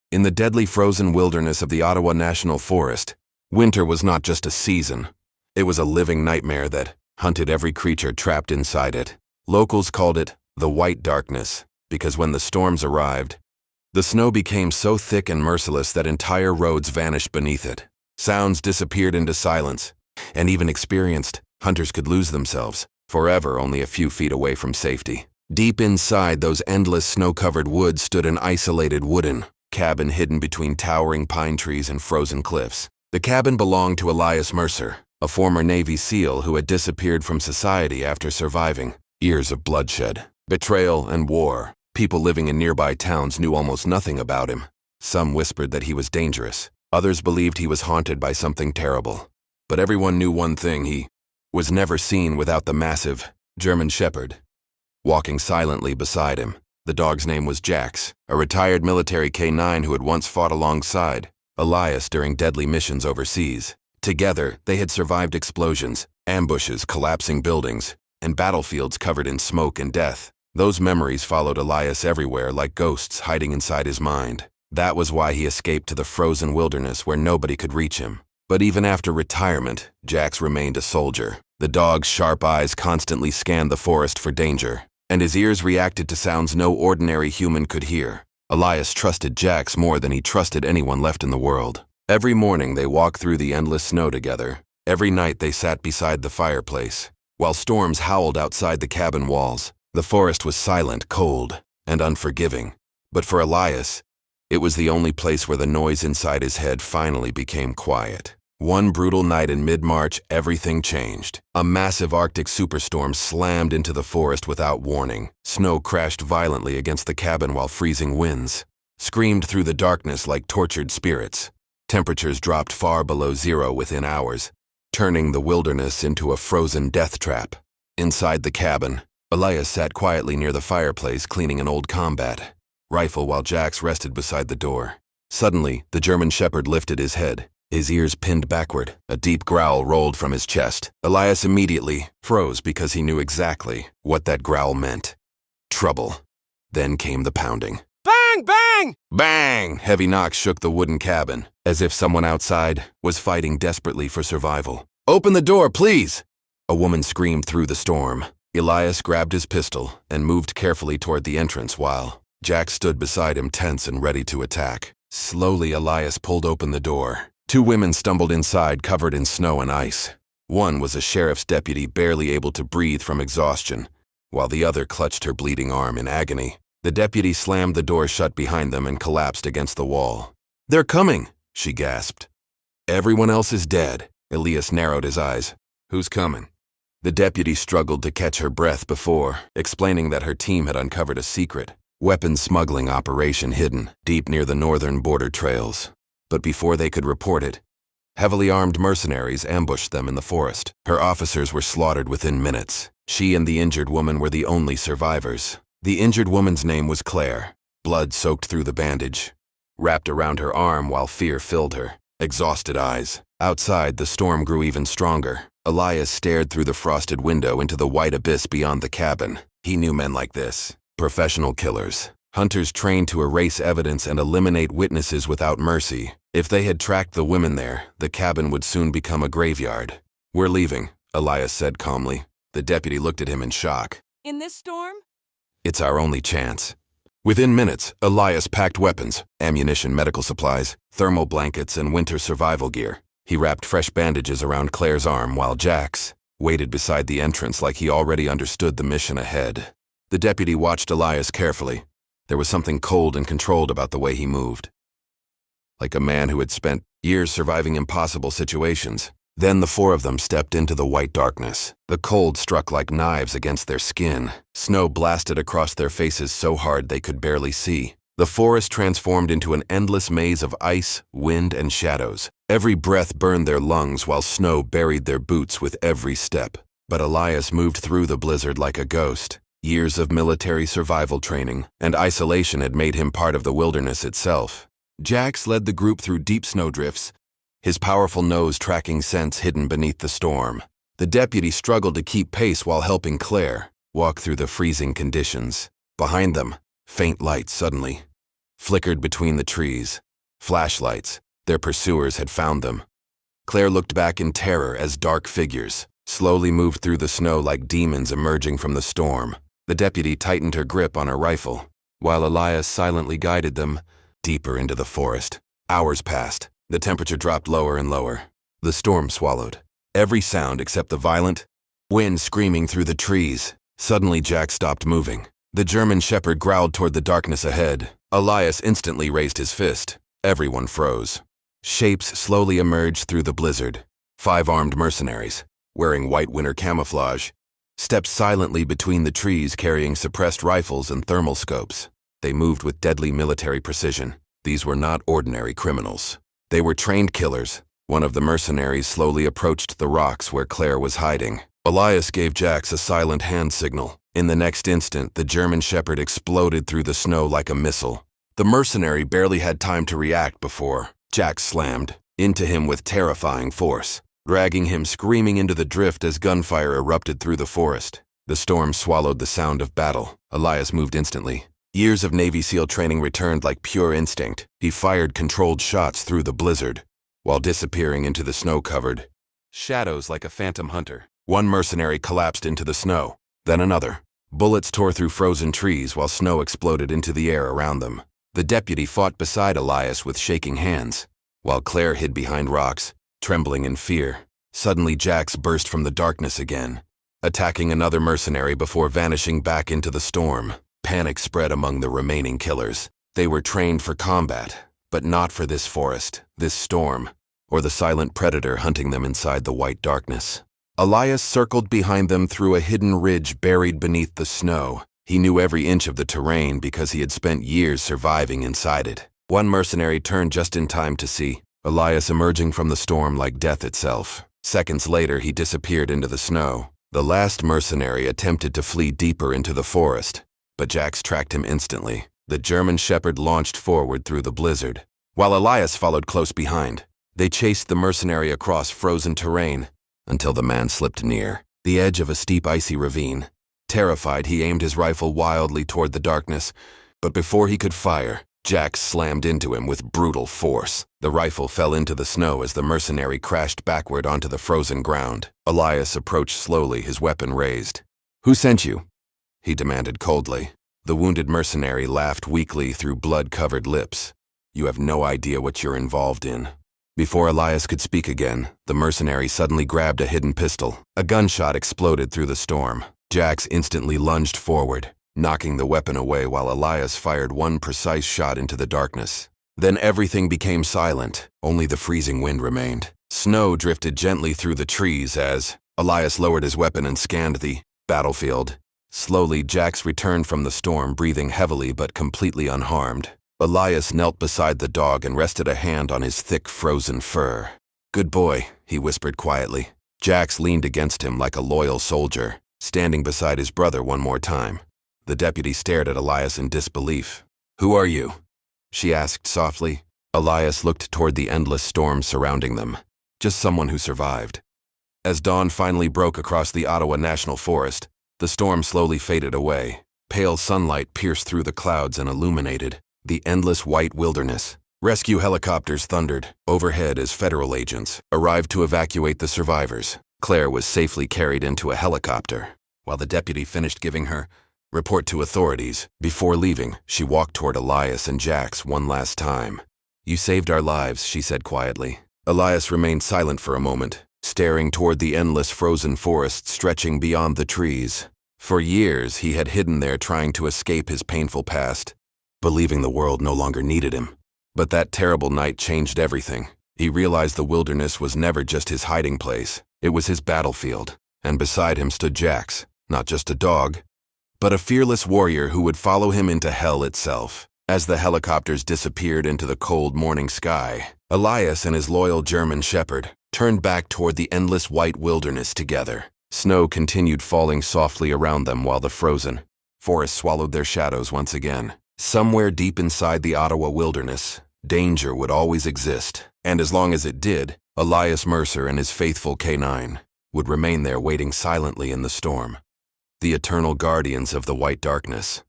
In the deadly frozen wilderness of the Ottawa National Forest, winter was not just a season. It was a living nightmare that hunted every creature trapped inside it. Locals called it the White Darkness because when the storms arrived, the snow became so thick and merciless that entire roads vanished beneath it. Sounds disappeared into silence, and even experienced hunters could lose themselves, forever only a few feet away from safety. Deep inside those endless snow-covered woods stood an isolated wooden cabin hidden between towering pine trees and frozen cliffs. The cabin belonged to Elias Mercer, a former Navy SEAL who had disappeared from society after surviving years of bloodshed, betrayal, and war. People living in nearby towns knew almost nothing about him. Some whispered that he was dangerous. Others believed he was haunted by something terrible. But everyone knew one thing: he was never seen without the massive German Shepherd walking silently beside him. The dog's name was Jax, a retired military K-9 who had once fought alongside Elias during deadly missions overseas. Together, they had survived explosions, ambushes, collapsing buildings, and battlefields covered in smoke and death. Those memories followed Elias everywhere like ghosts hiding inside his mind. That was why he escaped to the frozen wilderness where nobody could reach him. But even after retirement, Jax remained a soldier. The dog's sharp eyes constantly scanned the forest for danger, and his ears reacted to sounds no ordinary human could hear. Elias trusted Jax more than he trusted anyone left in the world. Every morning they walked through the endless snow together. Every night they sat beside the fireplace, while storms howled outside the cabin walls. The forest was silent, cold, and unforgiving. But for Elias, it was the only place where the noise inside his head finally became quiet. One brutal night in mid-March, everything changed. A massive Arctic superstorm slammed into the forest without warning. Snow crashed violently against the cabin while freezing winds screamed through the darkness like tortured spirits. Temperatures dropped far below zero within hours, turning the wilderness into a frozen death trap. Inside the cabin, Elias sat quietly near the fireplace cleaning an old combat rifle while Jax rested beside the door. Suddenly, the German Shepherd lifted his head, his ears pinned backward. A deep growl rolled from his chest. Elias immediately froze because he knew exactly what that growl meant. Trouble. Then came the pounding. Bang! Bang! Bang! Heavy knocks shook the wooden cabin, as if someone outside was fighting desperately for survival. "Open the door, please!" A woman screamed through the storm. Elias grabbed his pistol and moved carefully toward the entrance while Jack stood beside him, tense and ready to attack. Slowly, Elias pulled open the door. Two women stumbled inside, covered in snow and ice. One was a sheriff's deputy, barely able to breathe from exhaustion, while the other clutched her bleeding arm in agony. The deputy slammed the door shut behind them and collapsed against the wall. "They're coming," she gasped. "Everyone else is dead." Elias narrowed his eyes. "Who's coming?" The deputy struggled to catch her breath before explaining that her team had uncovered a secret weapons smuggling operation hidden deep near the northern border trails. But before they could report it, heavily armed mercenaries ambushed them in the forest. Her officers were slaughtered within minutes. She and the injured woman were the only survivors. The injured woman's name was Claire. Blood soaked through the bandage, wrapped around her arm while fear filled her exhausted eyes. Outside, the storm grew even stronger. Elias stared through the frosted window into the white abyss beyond the cabin. He knew men like this. Professional killers. Hunters trained to erase evidence and eliminate witnesses without mercy. If they had tracked the women there, the cabin would soon become a graveyard. "We're leaving," Elias said calmly. The deputy looked at him in shock. "In this storm?" "It's our only chance." Within minutes, Elias packed weapons, ammunition, medical supplies, thermal blankets, and winter survival gear. He wrapped fresh bandages around Claire's arm while Jax waited beside the entrance like he already understood the mission ahead. The deputy watched Elias carefully. There was something cold and controlled about the way he moved, like a man who had spent years surviving impossible situations. Then the four of them stepped into the white darkness. The cold struck like knives against their skin. Snow blasted across their faces so hard they could barely see. The forest transformed into an endless maze of ice, wind, and shadows. Every breath burned their lungs while snow buried their boots with every step. But Elias moved through the blizzard like a ghost. Years of military survival training and isolation had made him part of the wilderness itself. Jax led the group through deep snowdrifts, his powerful nose tracking scents hidden beneath the storm. The deputy struggled to keep pace while helping Claire walk through the freezing conditions. Behind them, faint lights suddenly flickered between the trees. Flashlights. Their pursuers had found them. Claire looked back in terror as dark figures slowly moved through the snow like demons emerging from the storm. The deputy tightened her grip on her rifle, while Elias silently guided them deeper into the forest. Hours passed. The temperature dropped lower and lower. The storm swallowed every sound except the violent wind screaming through the trees. Suddenly, Jack stopped moving. The German shepherd growled toward the darkness ahead. Elias instantly raised his fist. Everyone froze. Shapes slowly emerged through the blizzard. 5 armed mercenaries, wearing white winter camouflage, stepped silently between the trees carrying suppressed rifles and thermal scopes. They moved with deadly military precision. These were not ordinary criminals. They were trained killers. One of the mercenaries slowly approached the rocks where Claire was hiding. Elias gave Jax a silent hand signal. In the next instant, the German shepherd exploded through the snow like a missile. The mercenary barely had time to react before Jax slammed into him with terrifying force, dragging him screaming into the drift as gunfire erupted through the forest. The storm swallowed the sound of battle. Elias moved instantly. Years of Navy SEAL training returned like pure instinct. He fired controlled shots through the blizzard, while disappearing into the snow-covered shadows like a phantom hunter. One mercenary collapsed into the snow, then another. Bullets tore through frozen trees while snow exploded into the air around them. The deputy fought beside Elias with shaking hands, while Claire hid behind rocks, trembling in fear. Suddenly, Jax burst from the darkness again, attacking another mercenary before vanishing back into the storm. Panic spread among the remaining killers. They were trained for combat, but not for this forest, this storm, or the silent predator hunting them inside the white darkness. Elias circled behind them through a hidden ridge buried beneath the snow. He knew every inch of the terrain because he had spent years surviving inside it. One mercenary turned just in time to see Elias emerging from the storm like death itself. Seconds later, he disappeared into the snow. The last mercenary attempted to flee deeper into the forest, but Jax tracked him instantly. The German shepherd launched forward through the blizzard, while Elias followed close behind. They chased the mercenary across frozen terrain until the man slipped near the edge of a steep icy ravine. Terrified, he aimed his rifle wildly toward the darkness, but before he could fire, Jax slammed into him with brutal force. The rifle fell into the snow as the mercenary crashed backward onto the frozen ground. Elias approached slowly, his weapon raised. "Who sent you?" he demanded coldly. The wounded mercenary laughed weakly through blood-covered lips. "You have no idea what you're involved in." Before Elias could speak again, the mercenary suddenly grabbed a hidden pistol. A gunshot exploded through the storm. Jax instantly lunged forward, knocking the weapon away while Elias fired one precise shot into the darkness. Then everything became silent. Only the freezing wind remained. Snow drifted gently through the trees as Elias lowered his weapon and scanned the battlefield. Slowly, Jax returned from the storm, breathing heavily but completely unharmed. Elias knelt beside the dog and rested a hand on his thick, frozen fur. "Good boy," he whispered quietly. Jax leaned against him like a loyal soldier, standing beside his brother one more time. The deputy stared at Elias in disbelief. "Who are you?" she asked softly. Elias looked toward the endless storm surrounding them. "Just someone who survived." As dawn finally broke across the Ottawa National Forest, the storm slowly faded away. Pale sunlight pierced through the clouds and illuminated the endless white wilderness. Rescue helicopters thundered overhead as federal agents arrived to evacuate the survivors. Claire was safely carried into a helicopter. While the deputy finished giving her report to authorities, before leaving, she walked toward Elias and Jax one last time. "You saved our lives," she said quietly. Elias remained silent for a moment, staring toward the endless frozen forest stretching beyond the trees. For years, he had hidden there trying to escape his painful past, believing the world no longer needed him. But that terrible night changed everything. He realized the wilderness was never just his hiding place. It was his battlefield. And beside him stood Jax, not just a dog, but a fearless warrior who would follow him into hell itself. As the helicopters disappeared into the cold morning sky, Elias and his loyal German shepherd turned back toward the endless white wilderness together. Snow continued falling softly around them while the frozen forest swallowed their shadows once again. Somewhere deep inside the Ottawa wilderness, danger would always exist, and as long as it did, Elias Mercer and his faithful K9 would remain there waiting silently in the storm. The eternal guardians of the white darkness.